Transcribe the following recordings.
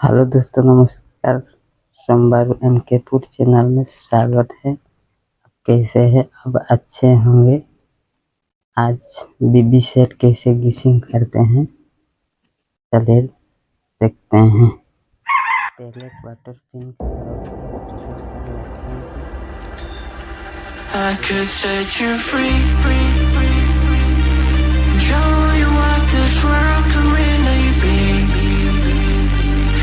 Hello दोस्तों, नमस्कार। सोमवार एमके फूड चैनल में स्वागत है। आप कैसे हैं? अब अच्छे होंगे। आज बीबी सेट कैसे गिसिंग करते हैं, चलिए देखते हैं। पहले quarter pin I could set you free, show you what this world can really be.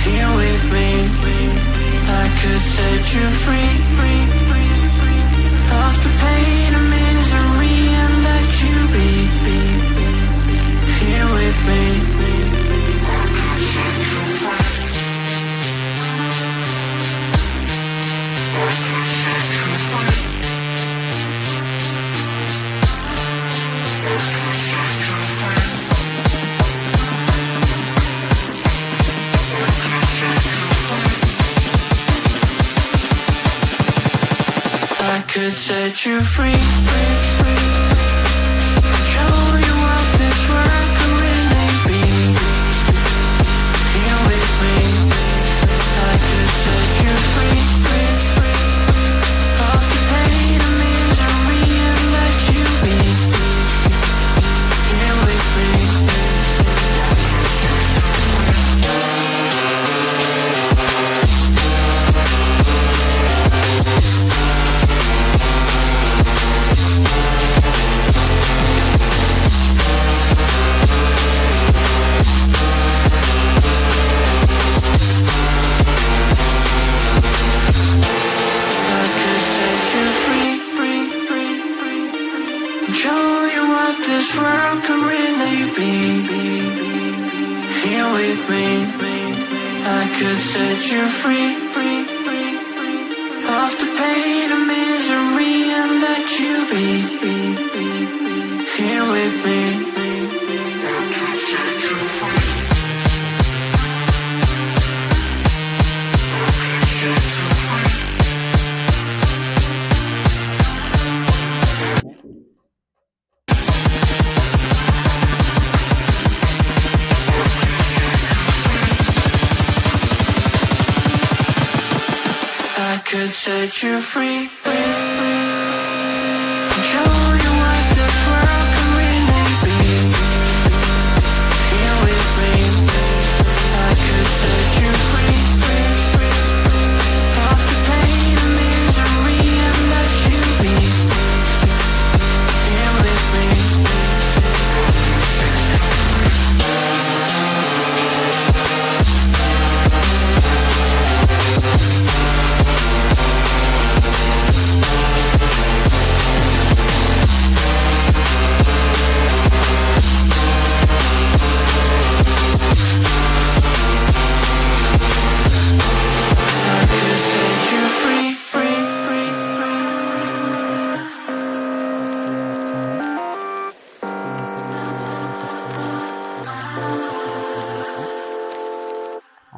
Here with me, I could set you free, off the pain and misery and let you be. Here with me, I could set you free. I could set you free. I could set you free, show you what this world can really be. Here with me, I could set you free, off the pain and misery and let you be. Here with me, show you what this world can really be. Here with me, I could set you free, off the pain and misery and let you be. Here with me, I could set you free. I could set you free. I could set you free, show you what this world can really be. Here with me, I could set you free, off the pain and misery and let you be. Here with me,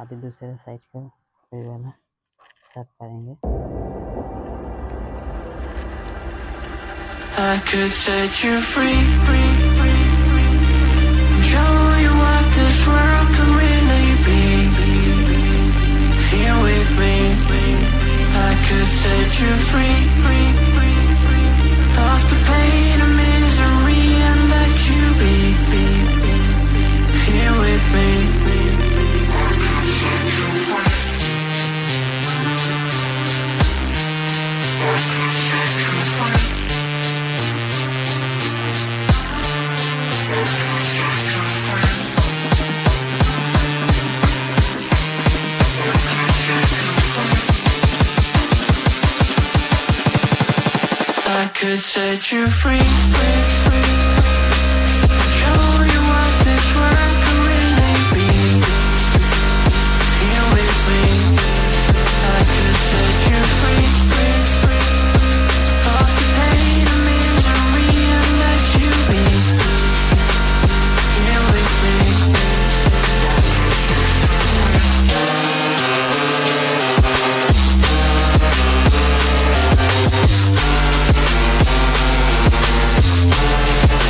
अभी दूसरे side का कोई वाला साफ करेंगे। I could set you free, show you what this world can really be. Here with me, I could set you free, off the pain and misery and let you be. Here with me, I could set you free. I could set you free. I could set you free. I could set you free. I could set you free, show you what this world can really be. Here with me, I could set you free, off the pain and misery and let you be. Here with me, I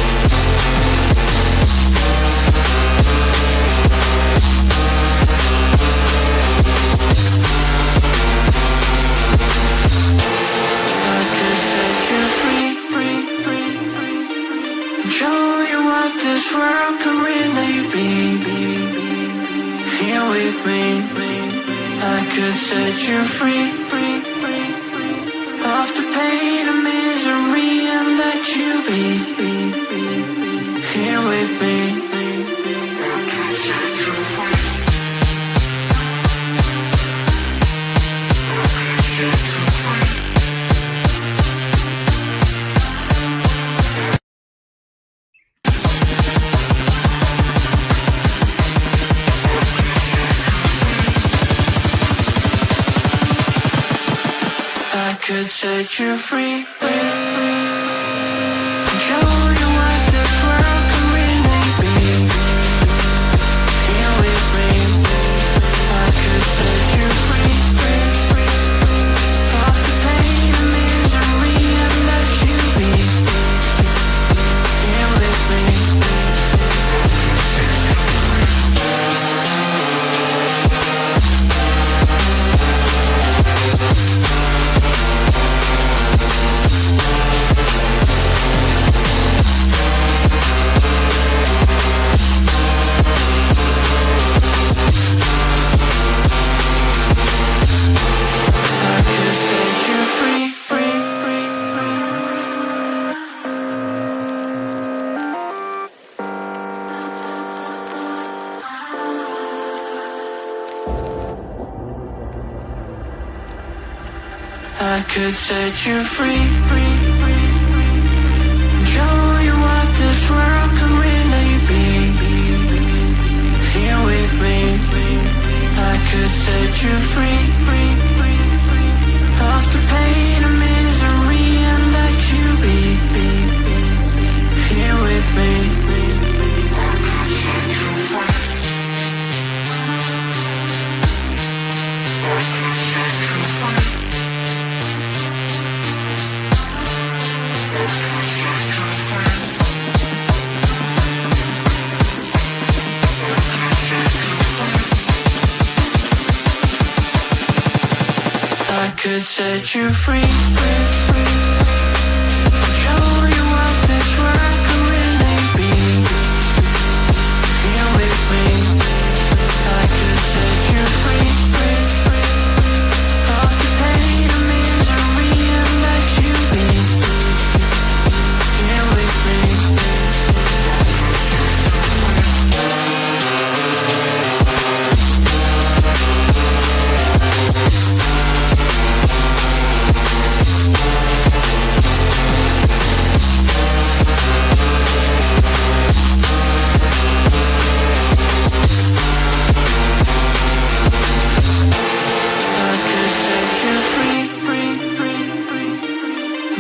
with me. I could set you free of the pain and misery and let you be here with me. I could set you free. I could set you free. I could set you free. Show you what this world can really be. Here with me. I could set you free of the pain and misery and let you be here with me. I could set you free. Show you what this world can really be. Here with me. I could set you free of the pain and misery and let you be here with me. I could set you free. I could set you free. I could set you free. Show you what this world can really be. Here with me. I could set you free of the pain and misery and let you be here with me.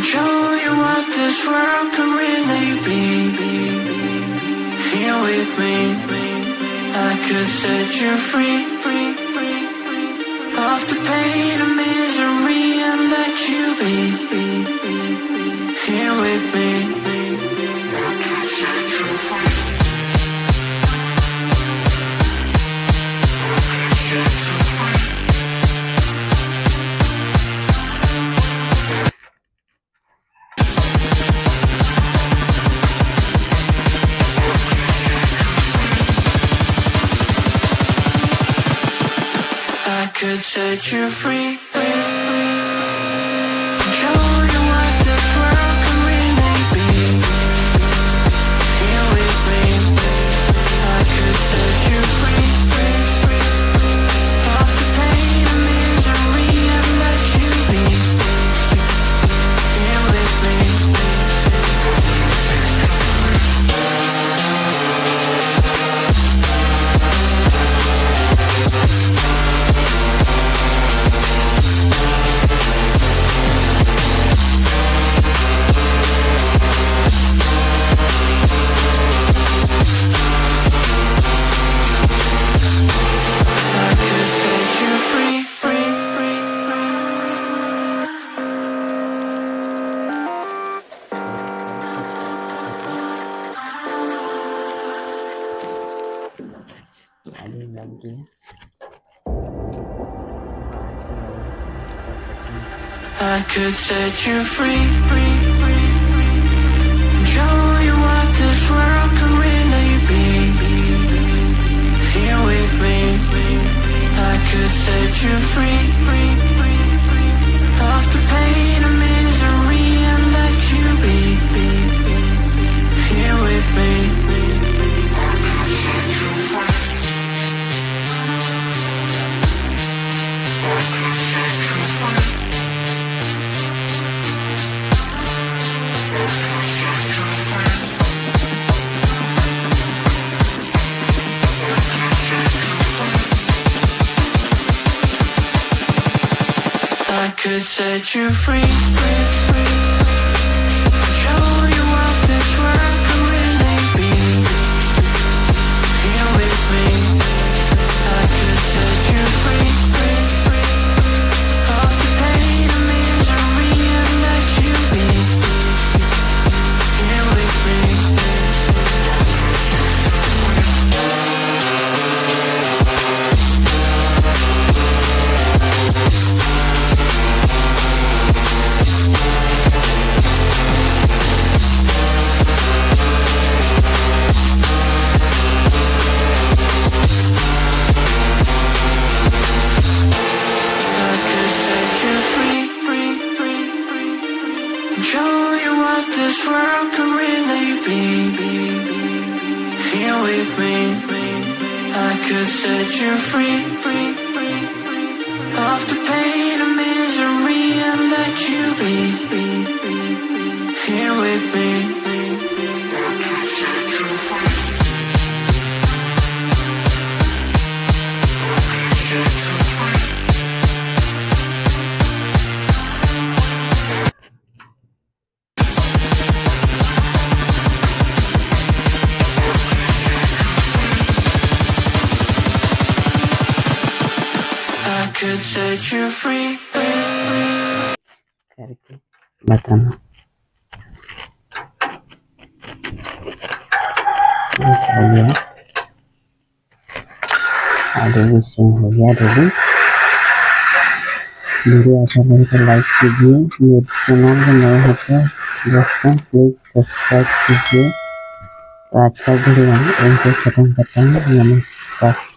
Show you what this world can really be. Here with me. I could set you free of the pain and misery and let you be here with me. I could set you free. I could set you free. I could set you free. Show you what this world can really be. Here with me. I could set you free of the pain and misery and let you be here with me. I could set you free. Show you what this world can really be. Here with me. you free of the pain and misery and let you be here with me. I could set you free, show you what this world can really be. Here with me, I could set you free of the pain and misery and let you be. Here with me. Show you what this world can really be. Here with me, I could set you free of the pain and misery and let you be. Here with me. Could set you free करके बताना। ये हो गया, audio सिंग हो गया ready. Video अच्छा लगे तो लाइक कीजिए, मेरे चैनल में नए हैं तो दोस्तों प्लीज सब्सक्राइब कीजिए। तो आज का वीडियो यहीं पे खत्म करते हैं। नमस्कार।